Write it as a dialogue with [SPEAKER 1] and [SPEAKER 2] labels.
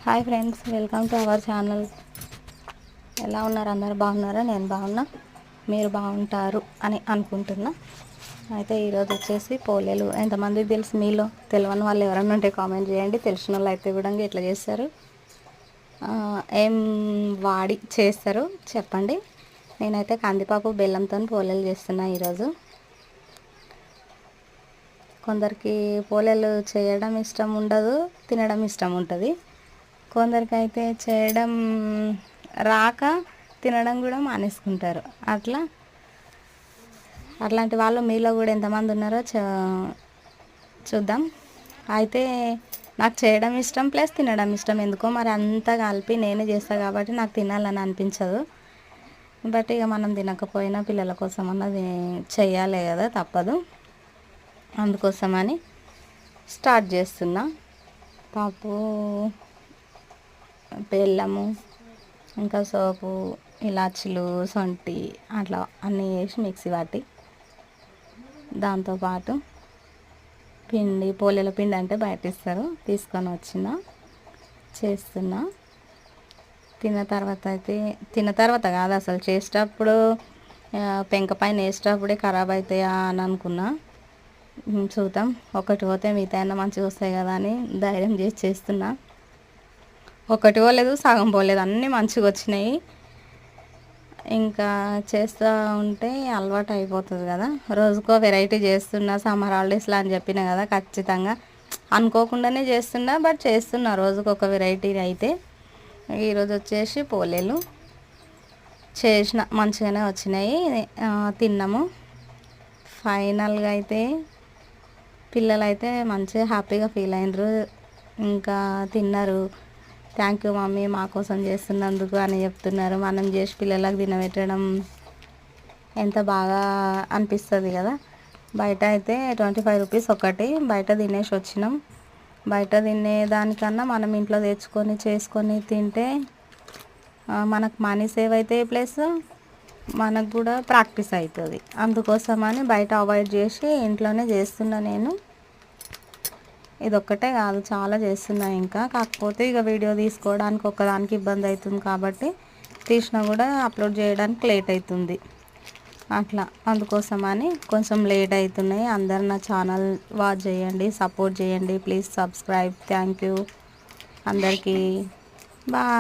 [SPEAKER 1] Hi friends, welcome to our channel. ఎలా ఉన్నారు? అందరు బాగున్నారా? నేను బాగున్నా, మీరు బాగుంటారు అని అనుకుంటున్నా. అయితే ఈరోజు వచ్చేసి పోలేలు ఎంతమందికి తెలుసు? మీలో తెలియని వాళ్ళు ఎవరైనా ఉంటే కామెంట్ చేయండి. తెలిసిన వాళ్ళు అయితే కూడా ఎట్లా చేస్తారు, ఏం వాడి చేస్తారు చెప్పండి. నేనైతే కందిపప్పు బెల్లంతో పోలేలు చేస్తున్నా ఈరోజు. కొందరికి పోలేలు చేయడం ఇష్టం ఉండదు, తినడం ఇష్టం ఉంటుంది. కొందరికైతే చేయడం రాక తినడం కూడా మానేసుకుంటారు. అట్లాంటి వాళ్ళు మీలో కూడా ఎంతమంది ఉన్నారో చూద్దాం. అయితే నాకు చేయడం ఇష్టం ప్లస్ తినడం ఇష్టం. ఎందుకో మరి అంతా కలిపి నేనే చేస్తాను కాబట్టి నాకు తినాలని అనిపించదు. బట్ ఇక మనం తినకపోయినా పిల్లల కోసం అన్నది చెయ్యాలి కదా, తప్పదు. అందుకోసమని స్టార్ట్ చేస్తున్నా. పప్పు, బెల్లము, ఇంకా సోపు, ఇలాచీలు, సొంటి అట్లా అన్నీ వేసి మిక్సీ పట్టి, దాంతోపాటు పిండి, పోలేల పిండి అంటే బయట ఇస్తారు, తీసుకొని చేస్తున్నా. తిన్న తర్వాత కాదు అసలు చేసేటప్పుడు, పెంక పైన వేసేటప్పుడే ఖరాబ్ అవుతాయా అని అనుకున్నా. చూద్దాం, ఒకటి పోతే మిగతా అయినా మంచిగా వస్తాయి కదా అని ధైర్యం చేసి చేస్తున్నా. ఒకటి పోలేదు, సగం పోలేదు, అన్నీ మంచిగా వచ్చినాయి. ఇంకా చేస్తూ ఉంటే అలవాటు అయిపోతుంది కదా. రోజుకో వెరైటీ చేస్తున్నా. సమ్మర్ హాలిడేస్లో అని చెప్పిన కదా, ఖచ్చితంగా అనుకోకుండానే చేస్తున్నా. బట్ చేస్తున్నా రోజుకొక వెరైటీ. అయితే ఈరోజు వచ్చేసి పోలేలు చేసిన, మంచిగానే వచ్చినాయి. తిన్నాము. ఫైనల్గా అయితే పిల్లలైతే మంచిగా హ్యాపీగా ఫీల్ అయినరు. ఇంకా తిన్నారు. థ్యాంక్ యూ మమ్మీ, మా కోసం చేస్తున్నందుకు అని చెప్తున్నారు. మనం చేసి పిల్లలకు తినబెట్టడం ఎంత బాగా అనిపిస్తుంది కదా. బయట అయితే 25 రూపీస్ ఒకటి. బయట తినేసి వచ్చినాం. బయట తినేదానికన్నా మనం ఇంట్లో తెచ్చుకొని చేసుకొని తింటే మనకు మనీ సేవ్ అవుతాయి, ప్లస్ మనకు కూడా ప్రాక్టీస్ అవుతుంది. అందుకోసమని బయట అవాయిడ్ చేసి ఇంట్లోనే చేస్తున్నా నేను. ఇదొక్కటే కాదు, చాలా చేస్తున్నా. ఇంకా కాకపోతే ఇక వీడియో తీసుకోవడానికి ఒక్కదానికి ఇబ్బంది అవుతుంది కాబట్టి తీసినా కూడా అప్లోడ్ చేయడానికి లేట్ అవుతుంది. అందుకోసమని కొంచెం లేట్ అవుతున్నాయి. అందరు నా ఛానల్ వాచ్ చేయండి, సపోర్ట్ చేయండి, ప్లీజ్ సబ్స్క్రైబ్. థ్యాంక్ యూ అందరికీ. బాయ్.